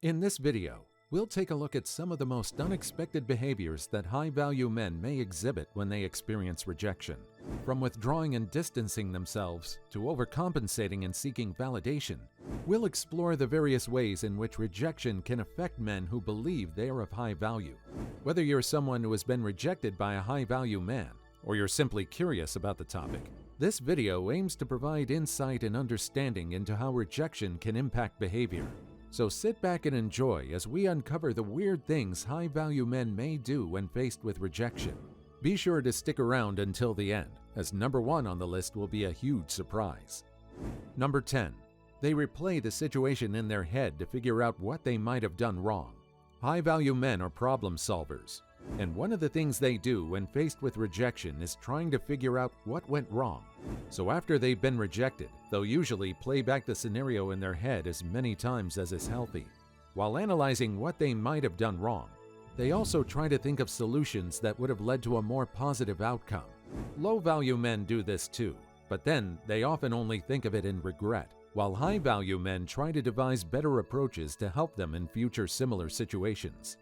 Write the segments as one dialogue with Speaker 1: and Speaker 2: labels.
Speaker 1: In this video, we'll take a look at some of the most unexpected behaviors that high-value men may exhibit when they experience rejection. From withdrawing and distancing themselves to overcompensating and seeking validation, we'll explore the various ways in which rejection can affect men who believe they are of high value. Whether you're someone who has been rejected by a high-value man, or you're simply curious about the topic, this video aims to provide insight and understanding into how rejection can impact behavior. So sit back and enjoy as we uncover the weird things high-value men may do when faced with rejection. Be sure to stick around until the end, as number 1 on the list will be a huge surprise. Number 10. They replay the situation in their head to figure out what they might have done wrong. High-value men are problem solvers, and one of the things they do when faced with rejection is trying to figure out what went wrong. So after they've been rejected, they'll usually play back the scenario in their head as many times as is healthy. While analyzing what they might have done wrong, they also try to think of solutions that would have led to a more positive outcome. Low-value men do this too, but then they often only think of it in regret, while high-value men try to devise better approaches to help them in future similar situations.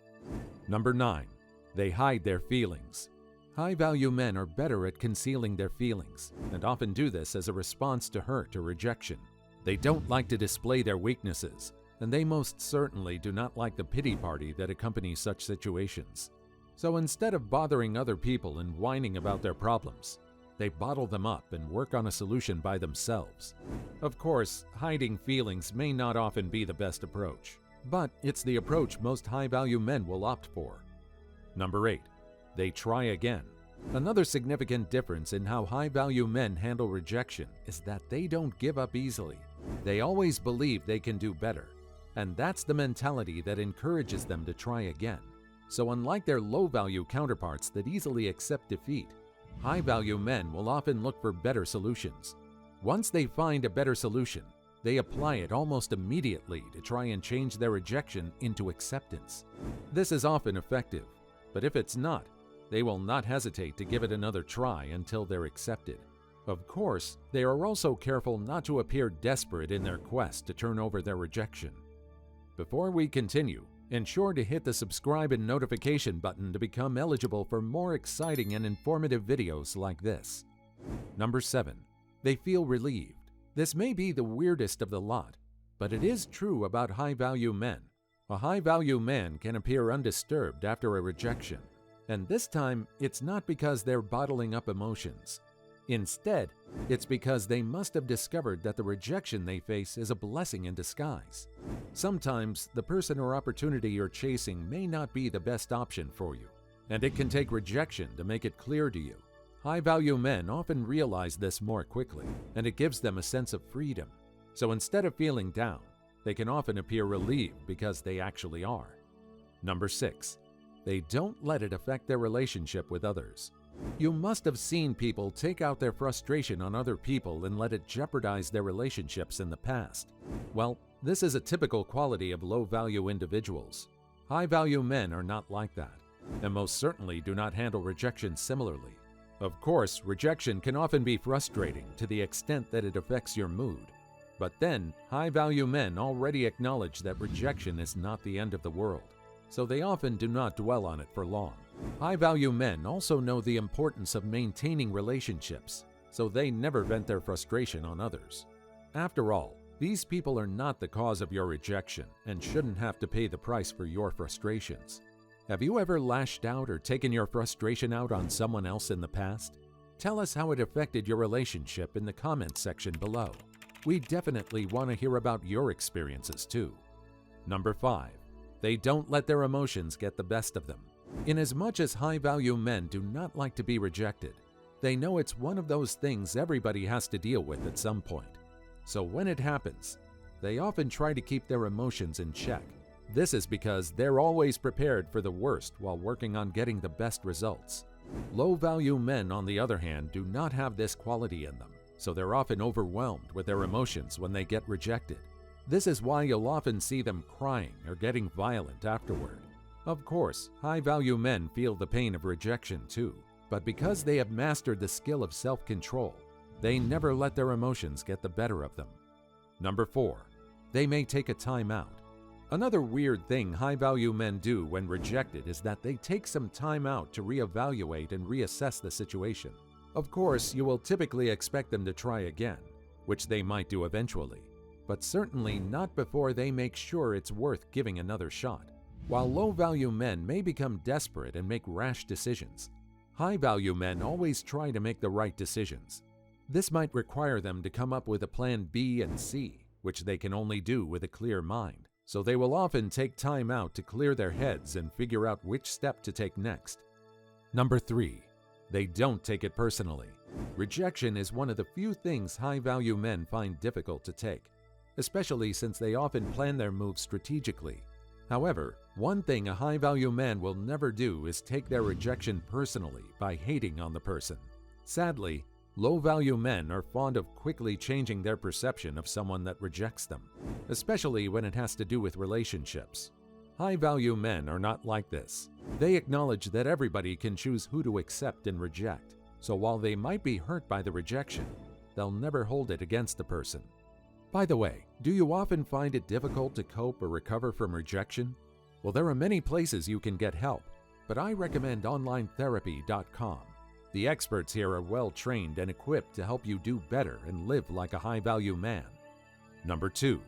Speaker 1: Number 9. They hide their feelings. High-value men are better at concealing their feelings, and often do this as a response to hurt or rejection. They don't like to display their weaknesses, and they most certainly do not like the pity party that accompanies such situations. So instead of bothering other people and whining about their problems, they bottle them up and work on a solution by themselves. Of course, hiding feelings may not often be the best approach, but it's the approach most high-value men will opt for. Number 8. They try again. Another significant difference in how high-value men handle rejection is that they don't give up easily. They always believe they can do better, and that's the mentality that encourages them to try again. So unlike their low-value counterparts that easily accept defeat, high-value men will often look for better solutions. Once they find a better solution, they apply it almost immediately to try and change their rejection into acceptance. This is often effective, but if it's not, they will not hesitate to give it another try until they're accepted. Of course, they are also careful not to appear desperate in their quest to turn over their rejection. Before we continue, ensure to hit the subscribe and notification button to become eligible for more exciting and informative videos like this. Number 7. They feel relieved. This may be the weirdest of the lot, but it is true about high-value men. A high-value man can appear undisturbed after a rejection, and this time it's not because they're bottling up emotions. Instead, it's because they must have discovered that the rejection they face is a blessing in disguise. Sometimes the person or opportunity you're chasing may not be the best option for you, and it can take rejection to make it clear to you. High-value men often realize this more quickly, and it gives them a sense of freedom. So instead of feeling down, they can often appear relieved because they actually are. Number 6. They don't let it affect their relationship with others. You must have seen people take out their frustration on other people and let it jeopardize their relationships in the past. Well, this is a typical quality of low-value individuals. High-value men are not like that, and most certainly do not handle rejection similarly. Of course, rejection can often be frustrating to the extent that it affects your mood. But then, high-value men already acknowledge that rejection is not the end of the world, so they often do not dwell on it for long. High-value men also know the importance of maintaining relationships, so they never vent their frustration on others. After all, these people are not the cause of your rejection and shouldn't have to pay the price for your frustrations. Have you ever lashed out or taken your frustration out on someone else in the past? Tell us how it affected your relationship in the comments section below. We definitely want to hear about your experiences too. Number 5. They don't let their emotions get the best of them. Inasmuch as high-value men do not like to be rejected, they know it's one of those things everybody has to deal with at some point. So when it happens, they often try to keep their emotions in check. This is because they're always prepared for the worst while working on getting the best results. Low-value men, on the other hand, do not have this quality in them, so they're often overwhelmed with their emotions when they get rejected. This is why you'll often see them crying or getting violent afterward. Of course, high-value men feel the pain of rejection too, but because they have mastered the skill of self-control, they never let their emotions get the better of them. Number 4. They may take a time out. Another weird thing high-value men do when rejected is that they take some time out to reevaluate and reassess the situation. Of course, you will typically expect them to try again, which they might do eventually, but certainly not before they make sure it's worth giving another shot. While low-value men may become desperate and make rash decisions, high-value men always try to make the right decisions. This might require them to come up with a plan B and C, which they can only do with a clear mind. So they will often take time out to clear their heads and figure out which step to take next. Number 3. They don't take it personally. Rejection is one of the few things high-value men find difficult to take, especially since they often plan their moves strategically. However, one thing a high-value man will never do is take their rejection personally by hating on the person. Sadly, low-value men are fond of quickly changing their perception of someone that rejects them, especially when it has to do with relationships. High-value men are not like this. They acknowledge that everybody can choose who to accept and reject, so while they might be hurt by the rejection, they'll never hold it against the person. By the way, do you often find it difficult to cope or recover from rejection? Well, there are many places you can get help, but I recommend onlinetherapy.com. The experts here are well trained and equipped to help you do better and live like a high-value man. Number 2.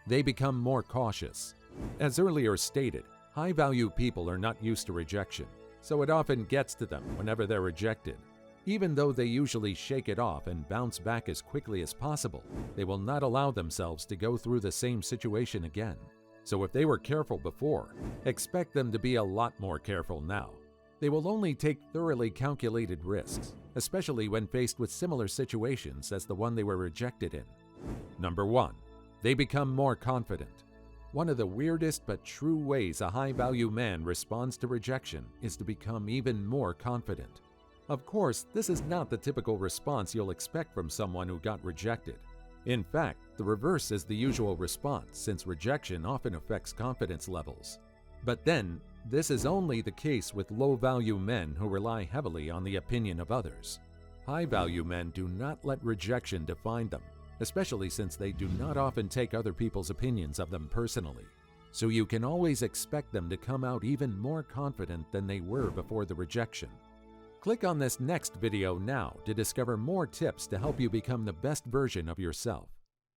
Speaker 1: They become more cautious. As earlier stated, high-value people are not used to rejection, so it often gets to them whenever they're rejected. Even though they usually shake it off and bounce back as quickly as possible, they will not allow themselves to go through the same situation again. So if they were careful before, expect them to be a lot more careful now. They will only take thoroughly calculated risks, especially when faced with similar situations as the one they were rejected in. Number 1. They become more confident. One of the weirdest but true ways a high-value man responds to rejection is to become even more confident. Of course, this is not the typical response you'll expect from someone who got rejected. In fact, the reverse is the usual response since rejection often affects confidence levels. But then, this is only the case with low-value men who rely heavily on the opinion of others. High-value men do not let rejection define them, especially since they do not often take other people's opinions of them personally. So you can always expect them to come out even more confident than they were before the rejection. Click on this next video now to discover more tips to help you become the best version of yourself.